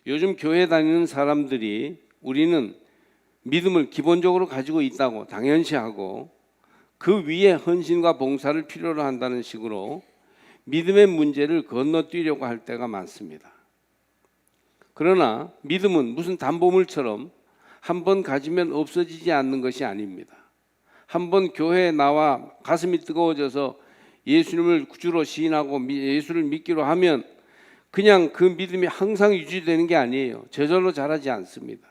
요즘 교회 다니는 사람들이 우리는 믿음을 기본적으로 가지고 있다고 당연시하고 그 위에 헌신과 봉사를 필요로 한다는 식으로 믿음의 문제를 건너뛰려고 할 때가 많습니다. 그러나 믿음은 무슨 담보물처럼 한 번 가지면 없어지지 않는 것이 아닙니다. 한 번 교회에 나와 가슴이 뜨거워져서 예수님을 주로 시인하고 예수를 믿기로 하면 그냥 그 믿음이 항상 유지되는 게 아니에요. 저절로 자라지 않습니다.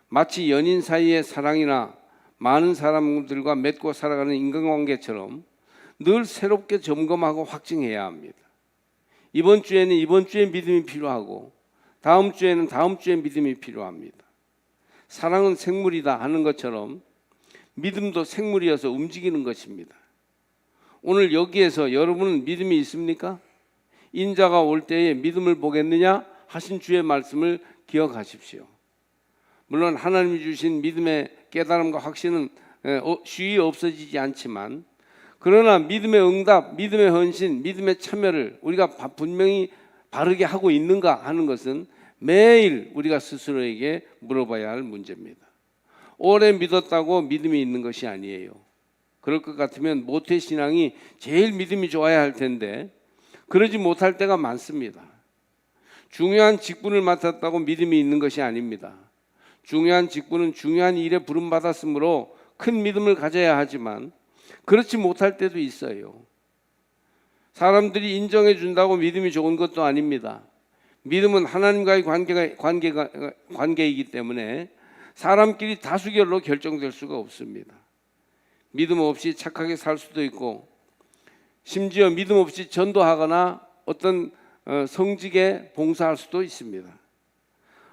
마치 연인 사이의 사랑이나 많은 사람들과 맺고 살아가는 인간관계처럼 늘 새롭게 점검하고 확증해야 합니다. 이번 주에는 이번 주에 믿음이 필요하고 다음 주에는 다음 주에 믿음이 필요합니다. 사랑은 생물이다 하는 것처럼 믿음도 생물이어서 움직이는 것입니다. 오늘 여기에서 여러분은 믿음이 있습니까? 인자가 올 때에 믿음을 보겠느냐 하신 주의 말씀을 기억하십시오. 물론 하나님이 주신 믿음의 깨달음과 확신은 쉬이 없어지지 않지만 그러나 믿음의 응답, 믿음의 헌신, 믿음의 참여를 우리가 분명히 바르게 하고 있는가 하는 것은 매일 우리가 스스로에게 물어봐야 할 문제입니다. 오래 믿었다고 믿음이 있는 것이 아니에요. 그럴 것 같으면 모태신앙이 제일 믿음이 좋아야 할 텐데 그러지 못할 때가 많습니다. 중요한 직분을 맡았다고 믿음이 있는 것이 아닙니다. 중요한 직분은 중요한 일에 부름받았으므로 큰 믿음을 가져야 하지만 그렇지 못할 때도 있어요. 사람들이 인정해 준다고 믿음이 좋은 것도 아닙니다. 믿음은 하나님과의 관계이기 때문에 사람끼리 다수결로 결정될 수가 없습니다. 믿음 없이 착하게 살 수도 있고 심지어 믿음 없이 전도하거나 어떤 성직에 봉사할 수도 있습니다.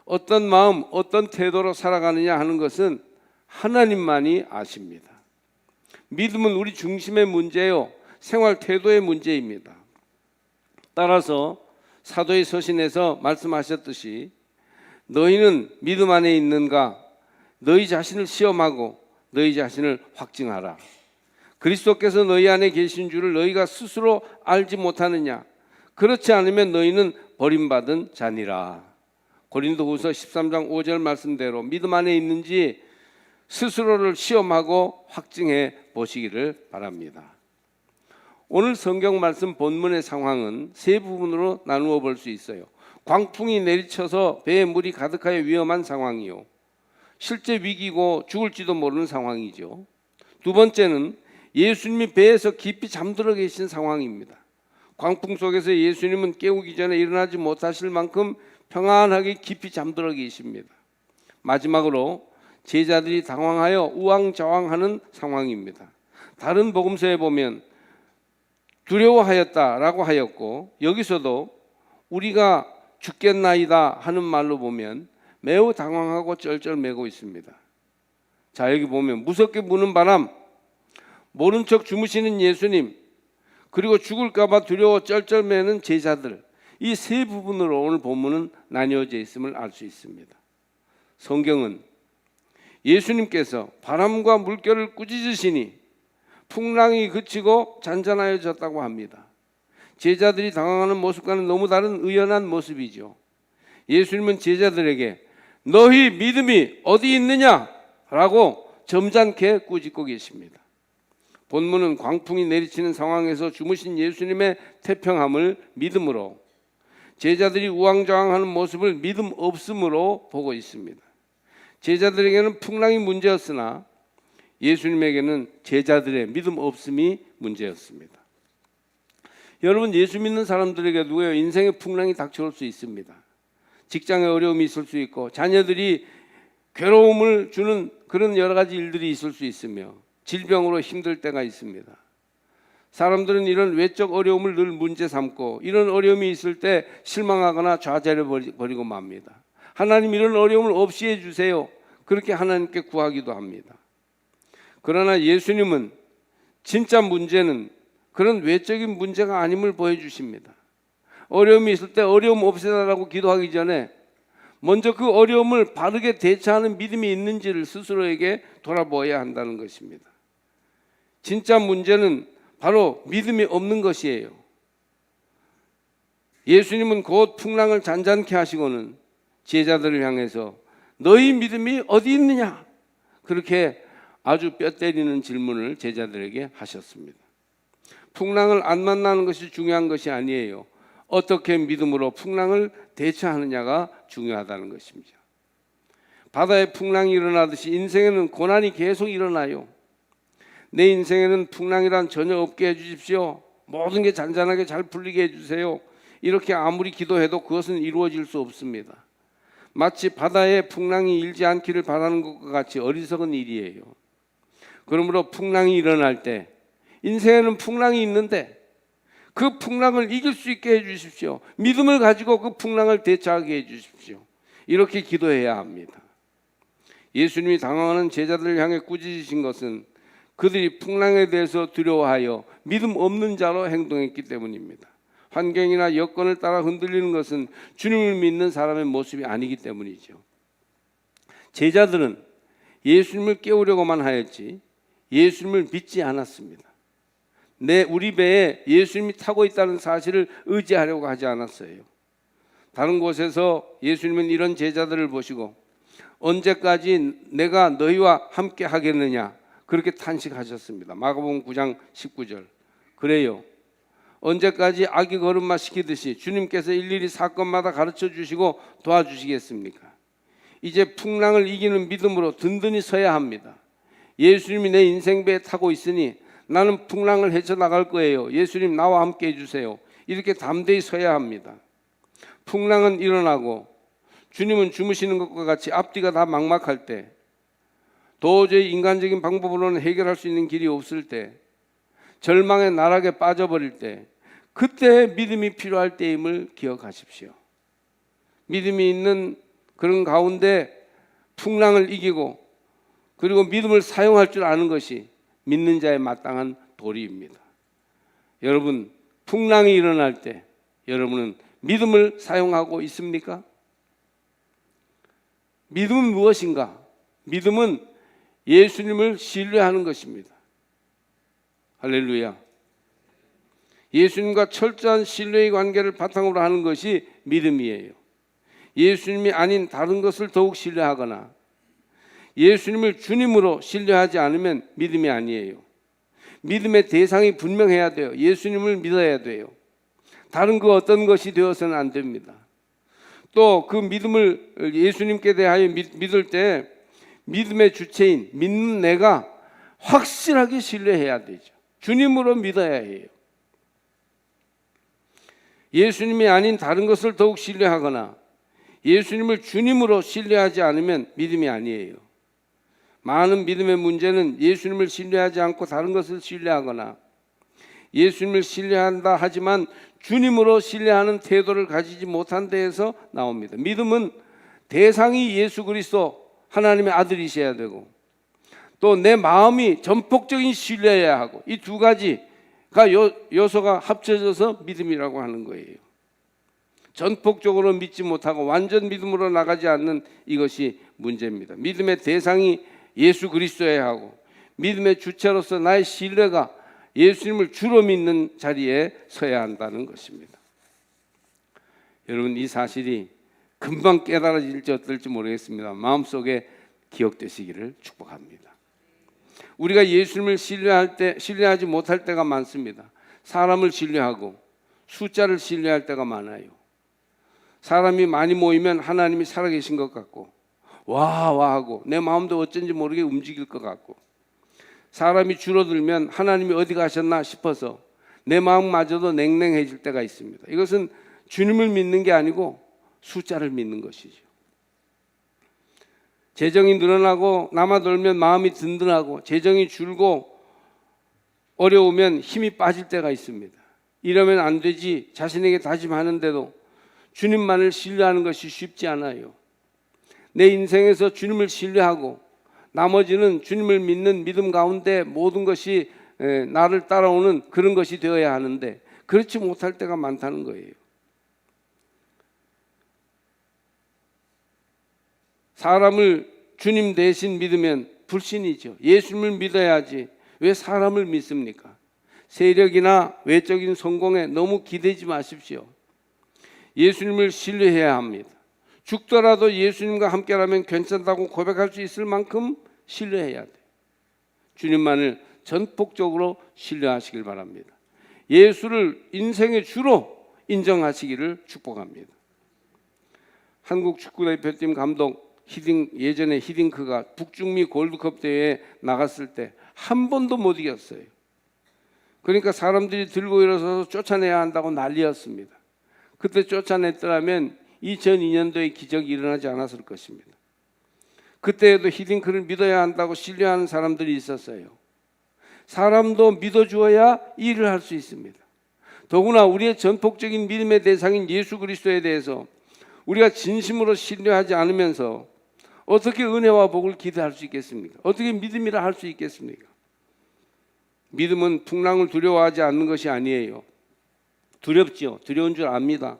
어떤 마음, 어떤 태도로 살아가느냐 하는 것은 하나님만이 아십니다. 믿음은 우리 중심의 문제요, 생활 태도의 문제입니다. 따라서 사도의 서신에서 말씀하셨듯이 너희는 믿음 안에 있는가? 너희 자신을 시험하고 너희 자신을 확증하라. 그리스도께서 너희 안에 계신 줄을 너희가 스스로 알지 못하느냐? 그렇지 않으면 너희는 버림받은 자니라. 고린도후서 13장 5절 말씀대로 믿음 안에 있는지 스스로를 시험하고 확증해 보시기를 바랍니다. 오늘 성경 말씀 본문의 상황은 세 부분으로 나누어 볼 수 있어요. 광풍이 내리쳐서 배에 물이 가득하여 위험한 상황이요, 실제 위기고 죽을지도 모르는 상황이죠. 두 번째는 예수님이 배에서 깊이 잠들어 계신 상황입니다. 광풍 속에서 예수님은 깨우기 전에 일어나지 못하실 만큼 평안하게 깊이 잠들어 계십니다. 마지막으로 제자들이 당황하여 우왕좌왕하는 상황입니다. 다른 복음서에 보면 두려워하였다라고 하였고 여기서도 우리가 죽겠나이다 하는 말로 보면 매우 당황하고 쩔쩔매고 있습니다. 자, 여기 보면 무섭게 부는 바람, 모른 척 주무시는 예수님, 그리고 죽을까 봐 두려워 쩔쩔매는 제자들, 이 세 부분으로 오늘 본문은 나뉘어져 있음을 알 수 있습니다. 성경은 예수님께서 바람과 물결을 꾸짖으시니 풍랑이 그치고 잔잔하여졌다고 합니다. 제자들이 당황하는 모습과는 너무 다른 의연한 모습이죠. 예수님은 제자들에게 너희 믿음이 어디 있느냐? 라고 점잖게 꾸짖고 계십니다. 본문은 광풍이 내리치는 상황에서 주무신 예수님의 태평함을 믿음으로, 제자들이 우왕좌왕하는 모습을 믿음 없음으로 보고 있습니다. 제자들에게는 풍랑이 문제였으나 예수님에게는 제자들의 믿음 없음이 문제였습니다. 여러분, 예수 믿는 사람들에게도 인생의 풍랑이 닥쳐올 수 있습니다. 직장에 어려움이 있을 수 있고 자녀들이 괴로움을 주는 그런 여러 가지 일들이 있을 수 있으며 질병으로 힘들 때가 있습니다. 사람들은 이런 외적 어려움을 늘 문제 삼고 이런 어려움이 있을 때 실망하거나 좌절해 버리고 맙니다. 하나님, 이런 어려움을 없이 해주세요. 그렇게 하나님께 구하기도 합니다. 그러나 예수님은 진짜 문제는 그런 외적인 문제가 아님을 보여주십니다. 어려움이 있을 때 어려움 없애달라고 기도하기 전에 먼저 그 어려움을 바르게 대처하는 믿음이 있는지를 스스로에게 돌아보아야 한다는 것입니다. 진짜 문제는 바로 믿음이 없는 것이에요. 예수님은 곧 풍랑을 잔잔케 하시고는 제자들을 향해서 너희 믿음이 어디 있느냐? 그렇게 아주 뼈 때리는 질문을 제자들에게 하셨습니다. 풍랑을 안 만나는 것이 중요한 것이 아니에요. 어떻게 믿음으로 풍랑을 대처하느냐가 중요하다는 것입니다. 바다에 풍랑이 일어나듯이 인생에는 고난이 계속 일어나요. 내 인생에는 풍랑이란 전혀 없게 해주십시오. 모든 게 잔잔하게 잘 풀리게 해주세요. 이렇게 아무리 기도해도 그것은 이루어질 수 없습니다. 마치 바다에 풍랑이 일지 않기를 바라는 것과 같이 어리석은 일이에요. 그러므로 풍랑이 일어날 때 인생에는 풍랑이 있는데 그 풍랑을 이길 수 있게 해주십시오. 믿음을 가지고 그 풍랑을 대처하게 해주십시오. 이렇게 기도해야 합니다. 예수님이 당황하는 제자들을 향해 꾸짖으신 것은 그들이 풍랑에 대해서 두려워하여 믿음 없는 자로 행동했기 때문입니다. 환경이나 여건을 따라 흔들리는 것은 주님을 믿는 사람의 모습이 아니기 때문이죠. 제자들은 예수님을 깨우려고만 하였지 예수님을 믿지 않았습니다. 우리 배에 예수님이 타고 있다는 사실을 의지하려고 하지 않았어요. 다른 곳에서 예수님은 이런 제자들을 보시고 언제까지 내가 너희와 함께 하겠느냐 그렇게 탄식하셨습니다. 마가복음 9장 19절. 그래요. 언제까지 아기 걸음마 시키듯이 주님께서 일일이 사건마다 가르쳐 주시고 도와주시겠습니까? 이제 풍랑을 이기는 믿음으로 든든히 서야 합니다. 예수님이 내 인생배에 타고 있으니 나는 풍랑을 헤쳐나갈 거예요. 예수님 나와 함께 해주세요. 이렇게 담대히 서야 합니다. 풍랑은 일어나고 주님은 주무시는 것과 같이 앞뒤가 다 막막할 때, 도저히 인간적인 방법으로는 해결할 수 있는 길이 없을 때, 절망의 나락에 빠져버릴 때, 그때 믿음이 필요할 때임을 기억하십시오. 믿음이 있는 그런 가운데 풍랑을 이기고 그리고 믿음을 사용할 줄 아는 것이 믿는 자의 마땅한 도리입니다. 여러분, 풍랑이 일어날 때 여러분은 믿음을 사용하고 있습니까? 믿음은 무엇인가? 믿음은 예수님을 신뢰하는 것입니다. 할렐루야. 예수님과 철저한 신뢰의 관계를 바탕으로 하는 것이 믿음이에요. 예수님이 아닌 다른 것을 더욱 신뢰하거나 예수님을 주님으로 신뢰하지 않으면 믿음이 아니에요. 믿음의 대상이 분명해야 돼요. 예수님을 믿어야 돼요. 다른 그 어떤 것이 되어서는 안 됩니다. 또 그 믿음을 예수님께 대하여 믿을 때 믿음의 주체인 믿는 내가 확실하게 신뢰해야 되죠. 주님으로 믿어야 해요. 예수님이 아닌 다른 것을 더욱 신뢰하거나 예수님을 주님으로 신뢰하지 않으면 믿음이 아니에요. 많은 믿음의 문제는 예수님을 신뢰하지 않고 다른 것을 신뢰하거나 예수님을 신뢰한다 하지만 주님으로 신뢰하는 태도를 가지지 못한 데에서 나옵니다. 믿음은 대상이 예수 그리스도 하나님의 아들이셔야 되고 또 내 마음이 전폭적인 신뢰해야 하고 이 두 가지가 요소가 합쳐져서 믿음이라고 하는 거예요. 전폭적으로 믿지 못하고 완전 믿음으로 나가지 않는 이것이 문제입니다. 믿음의 대상이 예수 그리스도여야 하고 믿음의 주체로서 나의 신뢰가 예수님을 주로 믿는 자리에 서야 한다는 것입니다. 여러분, 이 사실이 금방 깨달아질지 어떨지 모르겠습니다. 마음속에 기억되시기를 축복합니다. 우리가 예수님을 신뢰하지 못할 때가 많습니다. 사람을 신뢰하고 숫자를 신뢰할 때가 많아요. 사람이 많이 모이면 하나님이 살아계신 것 같고 와 하고 내 마음도 어쩐지 모르게 움직일 것 같고 사람이 줄어들면 하나님이 어디 가셨나 싶어서 내 마음마저도 냉랭해질 때가 있습니다. 이것은 주님을 믿는 게 아니고 숫자를 믿는 것이죠. 재정이 늘어나고 남아돌면 마음이 든든하고 재정이 줄고 어려우면 힘이 빠질 때가 있습니다. 이러면 안 되지 자신에게 다짐하는데도 주님만을 신뢰하는 것이 쉽지 않아요. 내 인생에서 주님을 신뢰하고 나머지는 주님을 믿는 믿음 가운데 모든 것이 나를 따라오는 그런 것이 되어야 하는데 그렇지 못할 때가 많다는 거예요. 사람을 주님 대신 믿으면 불신이죠. 예수님을 믿어야지 왜 사람을 믿습니까? 세력이나 외적인 성공에 너무 기대지 마십시오. 예수님을 신뢰해야 합니다. 죽더라도 예수님과 함께라면 괜찮다고 고백할 수 있을 만큼 신뢰해야 돼요. 주님만을 전폭적으로 신뢰하시길 바랍니다. 예수를 인생의 주로 인정하시기를 축복합니다. 한국 축구대표팀 감독 예전에 히딩크가 북중미 골드컵 대회에 나갔을 때 한 번도 못 이겼어요. 그러니까 사람들이 들고 일어서서 쫓아내야 한다고 난리였습니다. 그때 쫓아냈더라면 2002년도에 기적이 일어나지 않았을 것입니다. 그때에도 히딩크를 믿어야 한다고 신뢰하는 사람들이 있었어요. 사람도 믿어주어야 일을 할 수 있습니다. 더구나 우리의 전폭적인 믿음의 대상인 예수 그리스도에 대해서 우리가 진심으로 신뢰하지 않으면서 어떻게 은혜와 복을 기대할 수 있겠습니까? 어떻게 믿음이라 할 수 있겠습니까? 믿음은 풍랑을 두려워하지 않는 것이 아니에요. 두렵지요. 두려운 줄 압니다.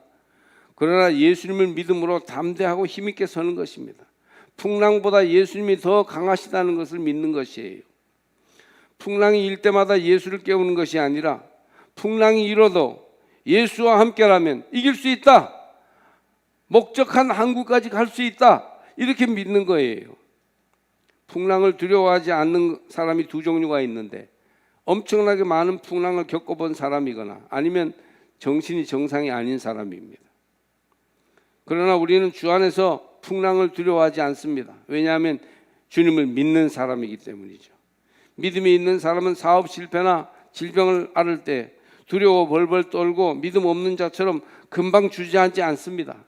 그러나 예수님을 믿음으로 담대하고 힘있게 서는 것입니다. 풍랑보다 예수님이 더 강하시다는 것을 믿는 것이에요. 풍랑이 일 때마다 예수를 깨우는 것이 아니라 풍랑이 일어도 예수와 함께라면 이길 수 있다. 목적한 항구까지 갈 수 있다. 이렇게 믿는 거예요. 풍랑을 두려워하지 않는 사람이 두 종류가 있는데 엄청나게 많은 풍랑을 겪어본 사람이거나 아니면 정신이 정상이 아닌 사람입니다. 그러나 우리는 주 안에서 풍랑을 두려워하지 않습니다. 왜냐하면 주님을 믿는 사람이기 때문이죠. 믿음이 있는 사람은 사업 실패나 질병을 앓을 때 두려워 벌벌 떨고 믿음 없는 자처럼 금방 주저앉지 않습니다.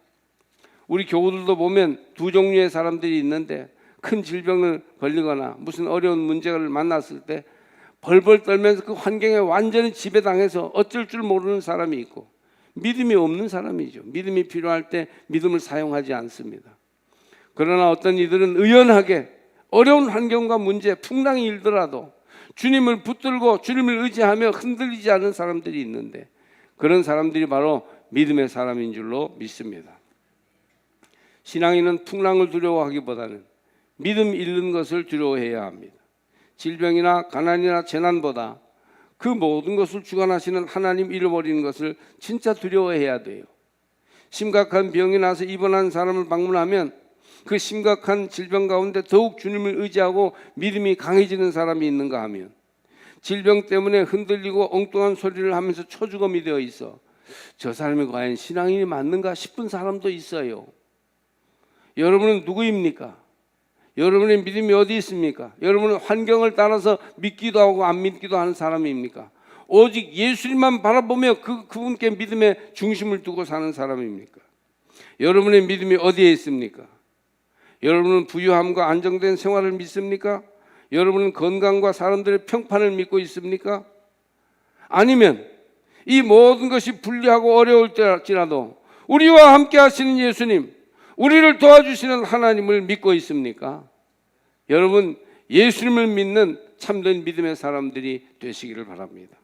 우리 교우들도 보면 두 종류의 사람들이 있는데 큰 질병을 걸리거나 무슨 어려운 문제를 만났을 때 벌벌 떨면서 그 환경에 완전히 지배당해서 어쩔 줄 모르는 사람이 있고 믿음이 없는 사람이죠. 믿음이 필요할 때 믿음을 사용하지 않습니다. 그러나 어떤 이들은 의연하게 어려운 환경과 문제, 풍랑이 일더라도 주님을 붙들고 주님을 의지하며 흔들리지 않는 사람들이 있는데 그런 사람들이 바로 믿음의 사람인 줄로 믿습니다. 신앙인은 풍랑을 두려워하기보다는 믿음 잃는 것을 두려워해야 합니다. 질병이나 가난이나 재난보다 그 모든 것을 주관하시는 하나님 잃어버리는 것을 진짜 두려워해야 돼요. 심각한 병이 나서 입원한 사람을 방문하면 그 심각한 질병 가운데 더욱 주님을 의지하고 믿음이 강해지는 사람이 있는가 하면 질병 때문에 흔들리고 엉뚱한 소리를 하면서 초주검이 되어 있어 저 사람이 과연 신앙인이 맞는가 싶은 사람도 있어요. 여러분은 누구입니까? 여러분의 믿음이 어디 있습니까? 여러분은 환경을 따라서 믿기도 하고 안 믿기도 하는 사람입니까? 오직 예수님만 바라보며 그분께 믿음의 중심을 두고 사는 사람입니까? 여러분의 믿음이 어디에 있습니까? 여러분은 부유함과 안정된 생활을 믿습니까? 여러분은 건강과 사람들의 평판을 믿고 있습니까? 아니면 이 모든 것이 불리하고 어려울 때일지라도 우리와 함께 하시는 예수님, 우리를 도와주시는 하나님을 믿고 있습니까? 여러분, 예수님을 믿는 참된 믿음의 사람들이 되시기를 바랍니다.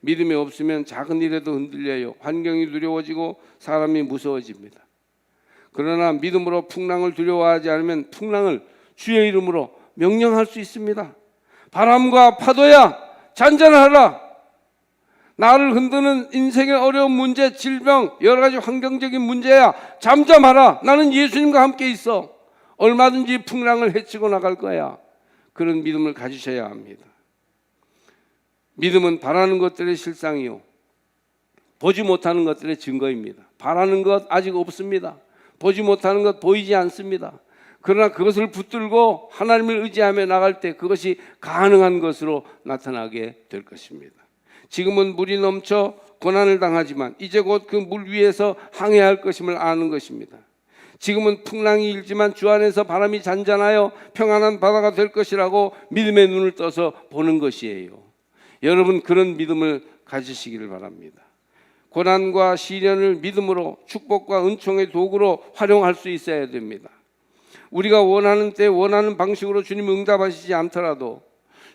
믿음이 없으면 작은 일에도 흔들려요. 환경이 두려워지고 사람이 무서워집니다. 그러나 믿음으로 풍랑을 두려워하지 않으면 풍랑을 주의 이름으로 명령할 수 있습니다. 바람과 파도야 잔잔하라. 나를 흔드는 인생의 어려운 문제, 질병, 여러 가지 환경적인 문제야 잠잠하라. 나는 예수님과 함께 있어. 얼마든지 풍랑을 헤치고 나갈 거야. 그런 믿음을 가지셔야 합니다. 믿음은 바라는 것들의 실상이요 보지 못하는 것들의 증거입니다. 바라는 것 아직 없습니다. 보지 못하는 것 보이지 않습니다. 그러나 그것을 붙들고 하나님을 의지하며 나갈 때 그것이 가능한 것으로 나타나게 될 것입니다. 지금은 물이 넘쳐 고난을 당하지만 이제 곧 그 물 위에서 항해할 것임을 아는 것입니다. 지금은 풍랑이 일지만 주 안에서 바람이 잔잔하여 평안한 바다가 될 것이라고 믿음의 눈을 떠서 보는 것이에요. 여러분 그런 믿음을 가지시기를 바랍니다. 고난과 시련을 믿음으로 축복과 은총의 도구로 활용할 수 있어야 됩니다. 우리가 원하는 때 원하는 방식으로 주님 응답하시지 않더라도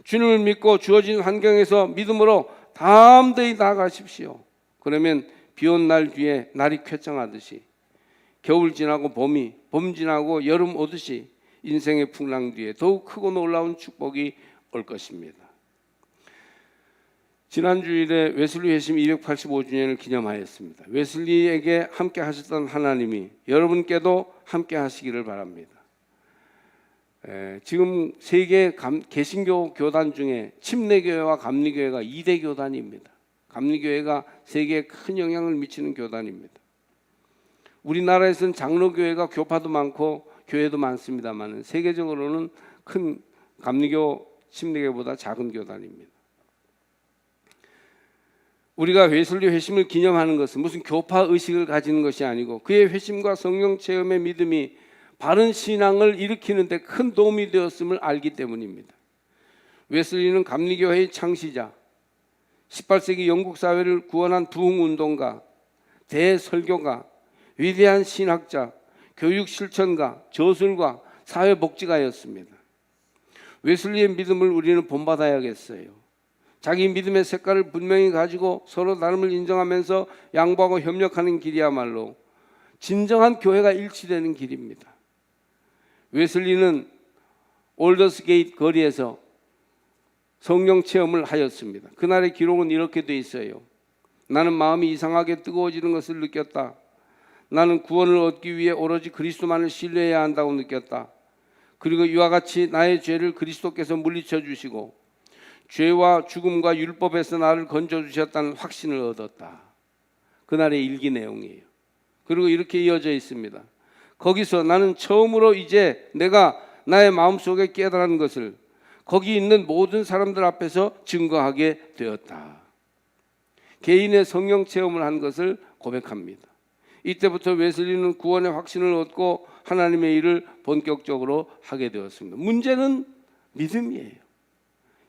주님을 믿고 주어진 환경에서 믿음으로 담대히 나아가십시오. 그러면 비 온 날 뒤에 날이 쾌청하듯이 겨울 지나고 봄 지나고 여름 오듯이 인생의 풍랑 뒤에 더욱 크고 놀라운 축복이 올 것입니다. 지난 주일에 웨슬리 회심 285주년을 기념하였습니다. 웨슬리에게 함께 하셨던 하나님이 여러분께도 함께 하시기를 바랍니다. 지금 세계 개신교 교단 중에 침례교회와 감리교회가 2대 교단입니다. 감리교회가 세계에 큰 영향을 미치는 교단입니다. 우리나라에서는 장로교회가 교파도 많고 교회도 많습니다만 세계적으로는 큰 감리교 침례교회보다 작은 교단입니다. 우리가 웨슬리 회심을 기념하는 것은 무슨 교파 의식을 가지는 것이 아니고 그의 회심과 성령 체험의 믿음이 바른 신앙을 일으키는 데 큰 도움이 되었음을 알기 때문입니다. 웨슬리는 감리교회의 창시자, 18세기 영국 사회를 구원한 부흥운동가, 대설교가, 위대한 신학자, 교육실천가, 저술가, 사회복지가였습니다. 웨슬리의 믿음을 우리는 본받아야겠어요. 자기 믿음의 색깔을 분명히 가지고 서로 다름을 인정하면서 양보하고 협력하는 길이야말로 진정한 교회가 일치되는 길입니다. 웨슬리는 올더스게이트 거리에서 성령 체험을 하였습니다. 그날의 기록은 이렇게 돼 있어요. 나는 마음이 이상하게 뜨거워지는 것을 느꼈다. 나는 구원을 얻기 위해 오로지 그리스도만을 신뢰해야 한다고 느꼈다. 그리고 이와 같이 나의 죄를 그리스도께서 물리쳐 주시고 죄와 죽음과 율법에서 나를 건져주셨다는 확신을 얻었다. 그날의 일기 내용이에요. 그리고 이렇게 이어져 있습니다. 거기서 나는 처음으로 이제 내가 나의 마음속에 깨달은 것을 거기 있는 모든 사람들 앞에서 증거하게 되었다. 개인의 성령 체험을 한 것을 고백합니다. 이때부터 웨슬리는 구원의 확신을 얻고 하나님의 일을 본격적으로 하게 되었습니다. 문제는 믿음이에요.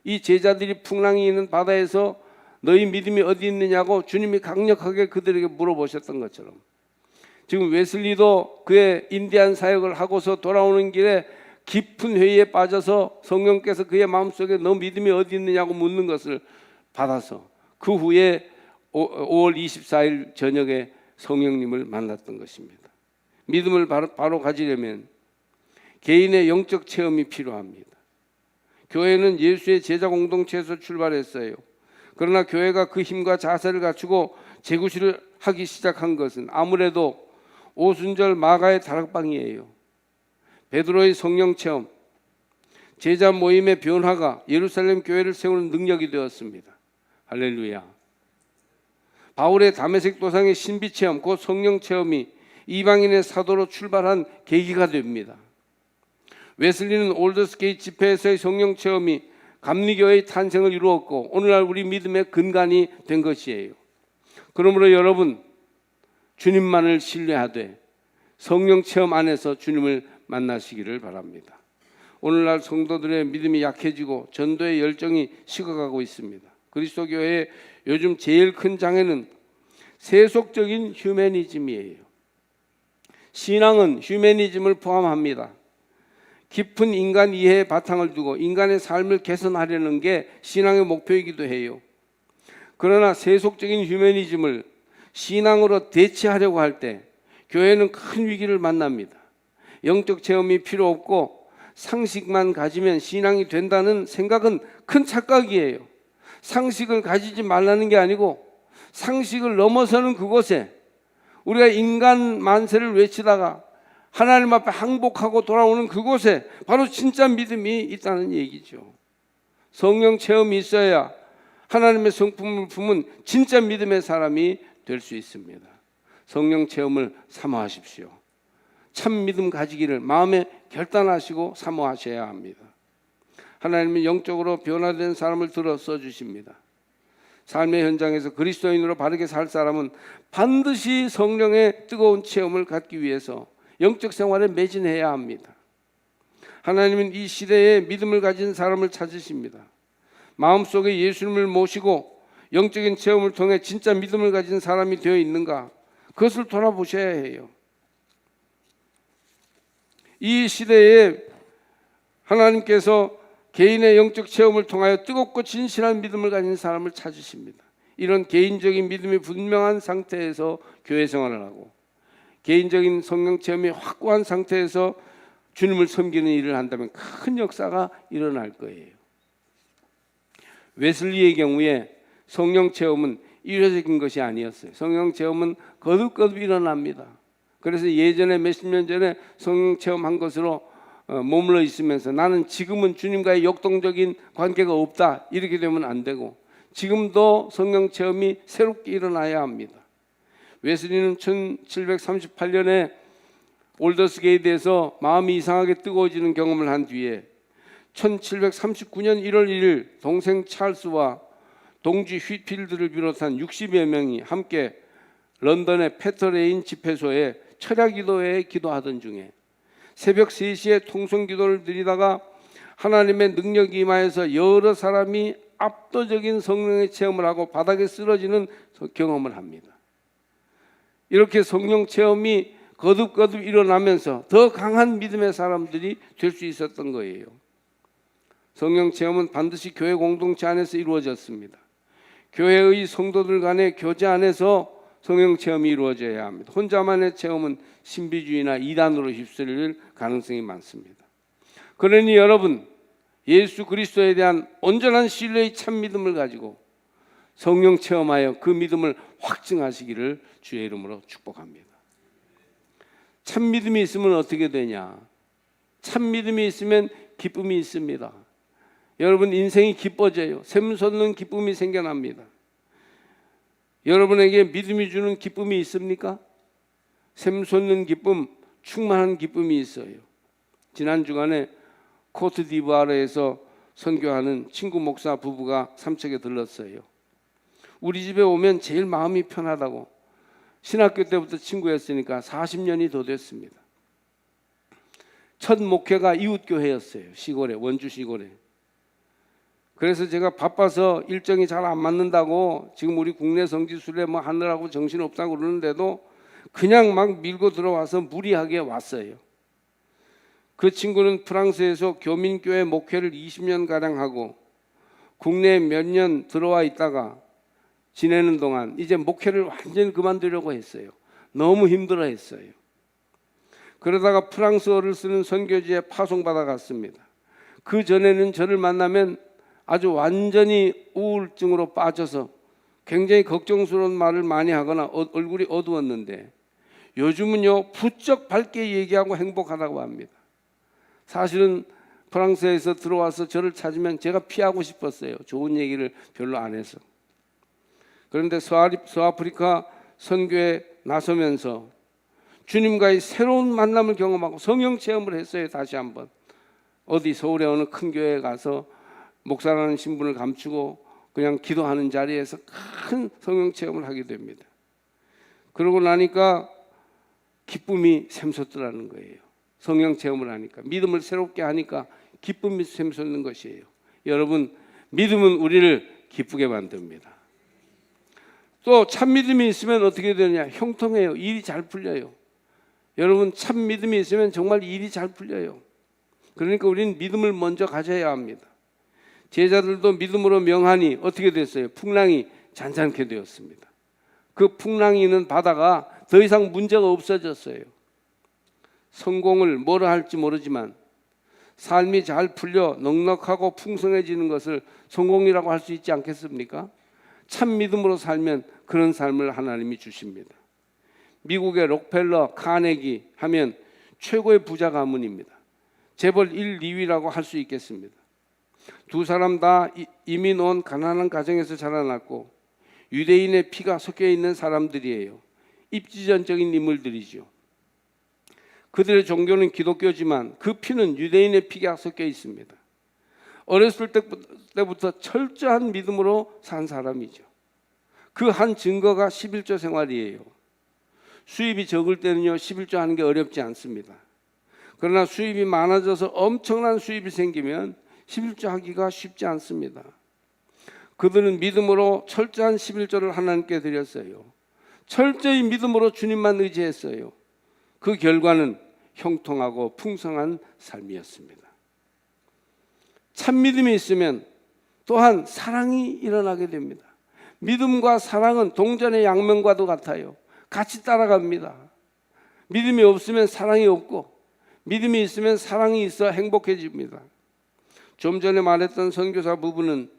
이 제자들이 풍랑이 있는 바다에서 너희 믿음이 어디 있느냐고 주님이 강력하게 그들에게 물어보셨던 것처럼 지금 웨슬리도 그의 인디안 사역을 하고서 돌아오는 길에 깊은 회의에 빠져서 성령께서 그의 마음속에 너 믿음이 어디 있느냐고 묻는 것을 받아서 그 후에 5월 24일 저녁에 성령님을 만났던 것입니다. 믿음을 바로 가지려면 개인의 영적 체험이 필요합니다. 교회는 예수의 제자 공동체에서 출발했어요. 그러나 교회가 그 힘과 자세를 갖추고 재구시를 하기 시작한 것은 아무래도 오순절 마가의 다락방이에요. 베드로의 성령 체험, 제자 모임의 변화가 예루살렘 교회를 세우는 능력이 되었습니다. 할렐루야. 바울의 다메섹 도상의 신비 체험, 곧 성령 체험이 이방인의 사도로 출발한 계기가 됩니다. 웨슬리는 올더스게이트 집회에서의 성령 체험이 감리교회의 탄생을 이루었고 오늘날 우리 믿음의 근간이 된 것이에요. 그러므로 여러분 주님만을 신뢰하되 성령 체험 안에서 주님을 만나시기를 바랍니다. 오늘날 성도들의 믿음이 약해지고 전도의 열정이 식어가고 있습니다. 그리스도 교회의 요즘 제일 큰 장애는 세속적인 휴머니즘이에요. 신앙은 휴머니즘을 포함합니다. 깊은 인간 이해의 바탕을 두고 인간의 삶을 개선하려는 게 신앙의 목표이기도 해요. 그러나 세속적인 휴머니즘을 신앙으로 대체하려고 할 때 교회는 큰 위기를 만납니다. 영적 체험이 필요 없고 상식만 가지면 신앙이 된다는 생각은 큰 착각이에요. 상식을 가지지 말라는 게 아니고 상식을 넘어서는 그곳에 우리가 인간 만세를 외치다가 하나님 앞에 항복하고 돌아오는 그곳에 바로 진짜 믿음이 있다는 얘기죠. 성령 체험이 있어야 하나님의 성품을 품은 진짜 믿음의 사람이 될 수 있습니다. 성령 체험을 사모하십시오. 참 믿음 가지기를 마음에 결단하시고 사모하셔야 합니다. 하나님은 영적으로 변화된 사람을 들어 써주십니다. 삶의 현장에서 그리스도인으로 바르게 살 사람은 반드시 성령의 뜨거운 체험을 갖기 위해서 영적 생활에 매진해야 합니다. 하나님은 이 시대에 믿음을 가진 사람을 찾으십니다. 마음속에 예수님을 모시고 영적인 체험을 통해 진짜 믿음을 가진 사람이 되어 있는가? 그것을 돌아보셔야 해요. 이 시대에 하나님께서 개인의 영적 체험을 통하여 뜨겁고 진실한 믿음을 가진 사람을 찾으십니다. 이런 개인적인 믿음이 분명한 상태에서 교회 생활을 하고 개인적인 성령 체험이 확고한 상태에서 주님을 섬기는 일을 한다면 큰 역사가 일어날 거예요. 웨슬리의 경우에 성령 체험은 일회적인 것이 아니었어요. 성령 체험은 거듭거듭 일어납니다. 그래서 예전에 몇십 년 전에 성령 체험한 것으로 머물러 있으면서 나는 지금은 주님과의 역동적인 관계가 없다 이렇게 되면 안 되고, 지금도 성령 체험이 새롭게 일어나야 합니다. 웨슬리는 1738년에 올더스게이트에서 마음이 이상하게 뜨거워지는 경험을 한 뒤에 1739년 1월 1일 동생 찰스와 동지 휘필드를 비롯한 60여 명이 함께 런던의 페터레인 집회소에 철야기도회에 기도하던 중에 새벽 3시에 통성기도를 드리다가 하나님의 능력이 임하여서 여러 사람이 압도적인 성령의 체험을 하고 바닥에 쓰러지는 경험을 합니다. 이렇게 성령 체험이 거듭거듭 일어나면서 더 강한 믿음의 사람들이 될 수 있었던 거예요. 성령 체험은 반드시 교회 공동체 안에서 이루어졌습니다. 교회의 성도들 간의 교제 안에서 성령 체험이 이루어져야 합니다. 혼자만의 체험은 신비주의나 이단으로 휩쓸릴 가능성이 많습니다. 그러니 여러분, 예수 그리스도에 대한 온전한 신뢰의 참 믿음을 가지고 성령 체험하여 그 믿음을 확증하시기를 주의 이름으로 축복합니다. 참 믿음이 있으면 어떻게 되냐? 참 믿음이 있으면 기쁨이 있습니다. 여러분, 인생이 기뻐져요. 샘솟는 기쁨이 생겨납니다. 여러분에게 믿음이 주는 기쁨이 있습니까? 샘솟는 기쁨, 충만한 기쁨이 있어요. 지난 주간에 코트디부아르에서 선교하는 친구 목사 부부가 삼척에 들렀어요. 우리 집에 오면 제일 마음이 편하다고. 신학교 때부터 친구였으니까 40년이 더 됐습니다. 첫 목회가 이웃교회였어요. 시골에, 원주 시골에. 그래서 제가 바빠서 일정이 잘 안 맞는다고 지금 우리 국내 성지순례 뭐 하느라고 정신없다고 그러는데도 그냥 막 밀고 들어와서 무리하게 왔어요. 그 친구는 프랑스에서 교민교회 목회를 20년가량 하고 국내에 몇 년 들어와 있다가 지내는 동안 이제 목회를 완전히 그만두려고 했어요. 너무 힘들어했어요. 그러다가 프랑스어를 쓰는 선교지에 파송받아 갔습니다. 그 전에는 저를 만나면 아주 완전히 우울증으로 빠져서 굉장히 걱정스러운 말을 많이 하거나 얼굴이 어두웠는데 요즘은요 부쩍 밝게 얘기하고 행복하다고 합니다. 사실은 프랑스에서 들어와서 저를 찾으면 제가 피하고 싶었어요. 좋은 얘기를 별로 안 해서. 그런데 서아프리카 선교에 나서면서 주님과의 새로운 만남을 경험하고 성령 체험을 했어요. 다시 한번 어디 서울의 어느 큰 교회에 가서 목사라는 신분을 감추고 그냥 기도하는 자리에서 큰 성령 체험을 하게 됩니다. 그러고 나니까 기쁨이 샘솟더라는 거예요. 성령 체험을 하니까, 믿음을 새롭게 하니까 기쁨이 샘솟는 것이에요. 여러분, 믿음은 우리를 기쁘게 만듭니다. 또 참 믿음이 있으면 어떻게 되느냐? 형통해요. 일이 잘 풀려요. 여러분, 참 믿음이 있으면 정말 일이 잘 풀려요. 그러니까 우리는 믿음을 먼저 가져야 합니다. 제자들도 믿음으로 명하니 어떻게 됐어요? 풍랑이 잔잔케 되었습니다. 그 풍랑이 있는 바다가 더 이상 문제가 없어졌어요. 성공을 뭐라 할지 모르지만 삶이 잘 풀려 넉넉하고 풍성해지는 것을 성공이라고 할 수 있지 않겠습니까? 참 믿음으로 살면 그런 삶을 하나님이 주십니다. 미국의 록펠러, 카네기 하면 최고의 부자 가문입니다. 재벌 1, 2위라고 할 수 있겠습니다. 두 사람 다 이민 온 가난한 가정에서 자라났고 유대인의 피가 섞여 있는 사람들이에요. 입지전적인 인물들이죠. 그들의 종교는 기독교지만 그 피는 유대인의 피가 섞여 있습니다. 어렸을 때부터 철저한 믿음으로 산 사람이죠. 그 한 증거가 11조 생활이에요. 수입이 적을 때는요 11조 하는 게 어렵지 않습니다. 그러나 수입이 많아져서 엄청난 수입이 생기면 11조 하기가 쉽지 않습니다. 그들은 믿음으로 철저한 11조를 하나님께 드렸어요. 철저히 믿음으로 주님만 의지했어요. 그 결과는 형통하고 풍성한 삶이었습니다. 참 믿음이 있으면 또한 사랑이 일어나게 됩니다. 믿음과 사랑은 동전의 양면과도 같아요. 같이 따라갑니다. 믿음이 없으면 사랑이 없고 믿음이 있으면 사랑이 있어 행복해집니다. 좀 전에 말했던 선교사 부부는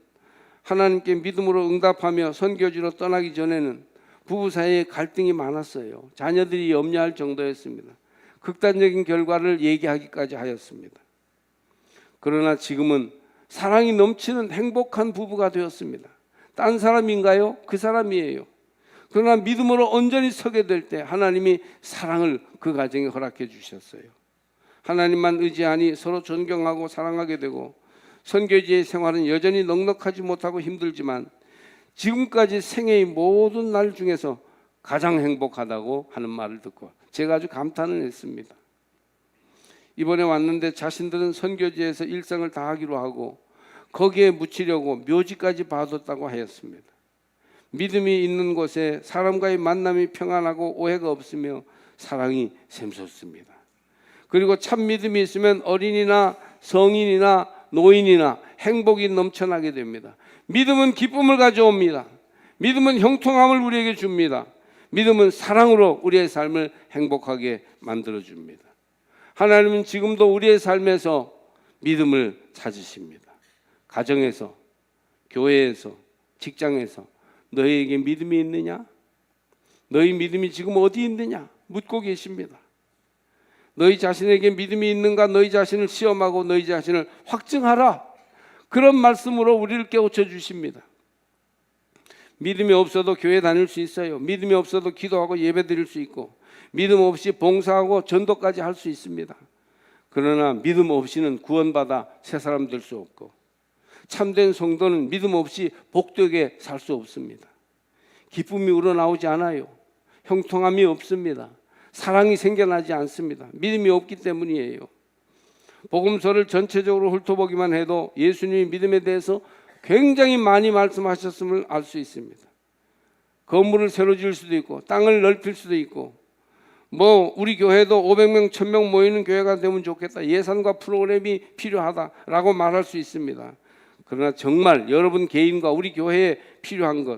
하나님께 믿음으로 응답하며 선교지로 떠나기 전에는 부부 사이에 갈등이 많았어요. 자녀들이 염려할 정도였습니다. 극단적인 결과를 얘기하기까지 하였습니다. 그러나 지금은 사랑이 넘치는 행복한 부부가 되었습니다. 딴 사람인가요? 그 사람이에요. 그러나 믿음으로 온전히 서게 될 때 하나님이 사랑을 그 가정에 허락해 주셨어요. 하나님만 의지하니 서로 존경하고 사랑하게 되고 선교지의 생활은 여전히 넉넉하지 못하고 힘들지만 지금까지 생애의 모든 날 중에서 가장 행복하다고 하는 말을 듣고 제가 아주 감탄을 했습니다. 이번에 왔는데 자신들은 선교지에서 일생을 다하기로 하고 거기에 묻히려고 묘지까지 봐뒀다고 하였습니다. 믿음이 있는 곳에 사람과의 만남이 평안하고 오해가 없으며 사랑이 샘솟습니다. 그리고 참 믿음이 있으면 어린이나 성인이나 노인이나 행복이 넘쳐나게 됩니다. 믿음은 기쁨을 가져옵니다. 믿음은 형통함을 우리에게 줍니다. 믿음은 사랑으로 우리의 삶을 행복하게 만들어줍니다. 하나님은 지금도 우리의 삶에서 믿음을 찾으십니다. 가정에서, 교회에서, 직장에서 너희에게 믿음이 있느냐? 너희 믿음이 지금 어디 있느냐? 묻고 계십니다. 너희 자신에게 믿음이 있는가? 너희 자신을 시험하고 너희 자신을 확증하라. 그런 말씀으로 우리를 깨우쳐 주십니다. 믿음이 없어도 교회 다닐 수 있어요. 믿음이 없어도 기도하고 예배 드릴 수 있고 믿음 없이 봉사하고 전도까지 할 수 있습니다. 그러나 믿음 없이는 구원받아 새 사람 될 수 없고 참된 성도는 믿음 없이 복되게 살 수 없습니다. 기쁨이 우러나오지 않아요. 형통함이 없습니다. 사랑이 생겨나지 않습니다. 믿음이 없기 때문이에요. 복음서를 전체적으로 훑어보기만 해도 예수님이 믿음에 대해서 굉장히 많이 말씀하셨음을 알 수 있습니다. 건물을 새로 지을 수도 있고 땅을 넓힐 수도 있고 우리 교회도 500명, 1000명 모이는 교회가 되면 좋겠다. 예산과 프로그램이 필요하다라고 말할 수 있습니다. 그러나 정말 여러분 개인과 우리 교회에 필요한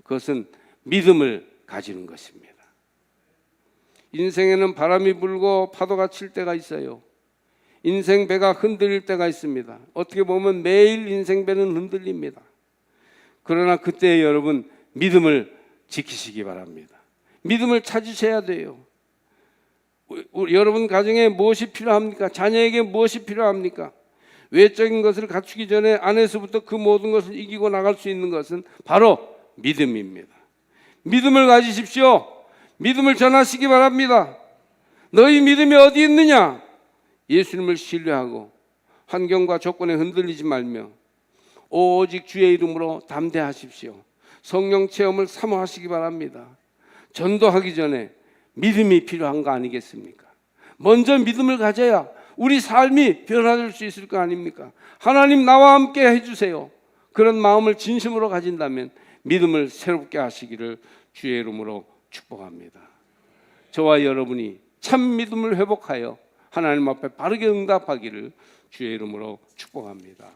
그것은 믿음을 가지는 것입니다. 인생에는 바람이 불고 파도가 칠 때가 있어요. 인생 배가 흔들릴 때가 있습니다. 어떻게 보면 매일 인생 배는 흔들립니다. 그러나 그때 여러분 믿음을 지키시기 바랍니다. 믿음을 찾으셔야 돼요. 여러분 가정에 무엇이 필요합니까? 자녀에게 무엇이 필요합니까? 외적인 것을 갖추기 전에 안에서부터 그 모든 것을 이기고 나갈 수 있는 것은 바로 믿음입니다. 믿음을 가지십시오. 믿음을 전하시기 바랍니다. 너희 믿음이 어디 있느냐? 예수님을 신뢰하고 환경과 조건에 흔들리지 말며 오직 주의 이름으로 담대하십시오. 성령 체험을 사모하시기 바랍니다. 전도하기 전에 믿음이 필요한 거 아니겠습니까? 먼저 믿음을 가져야 우리 삶이 변화될 수 있을 거 아닙니까? 하나님 나와 함께 해주세요. 그런 마음을 진심으로 가진다면 믿음을 새롭게 하시기를 주의 이름으로 축복합니다. 저와 여러분이 참 믿음을 회복하여 하나님 앞에 바르게 응답하기를 주의 이름으로 축복합니다.